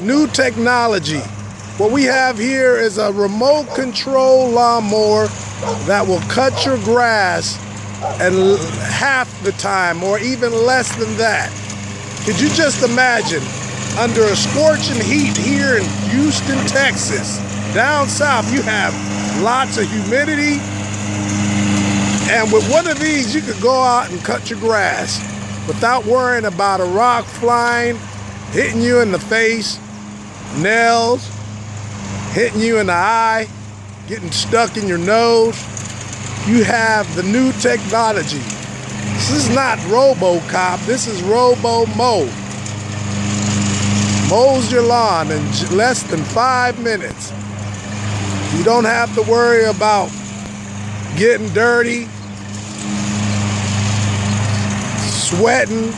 new technology. What we have here is a remote control lawnmower that will cut your grass in half the time or even less than that. Could you just imagine, under a scorching heat here in Houston, Texas, down south, you have lots of humidity, and with one of these you could go out and cut your grass without worrying about a rock flying, hitting you in the face, nails, hitting you in the eye, getting stuck in your nose. You have the new technology. This is not RoboCop, this is Robo-Mow. Mows your lawn in less than 5 minutes. You don't have to worry about getting dirty, sweating.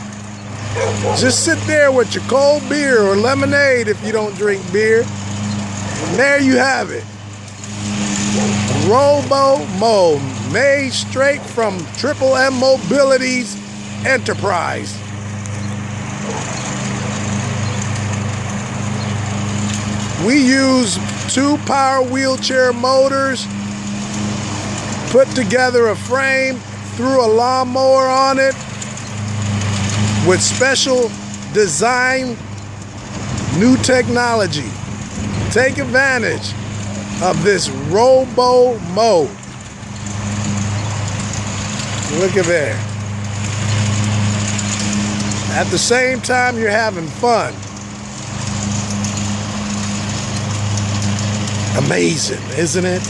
Just sit there with your cold beer or lemonade if you don't drink beer. And there you have it. Robo-Mow, made straight from Triple M Mobility's enterprise. We use 2 power wheelchair motors, put together a frame, threw a lawnmower on it with special design, new technology. Take advantage of this Robo-Mow. Look at there. At the same time, you're having fun. Amazing, isn't it?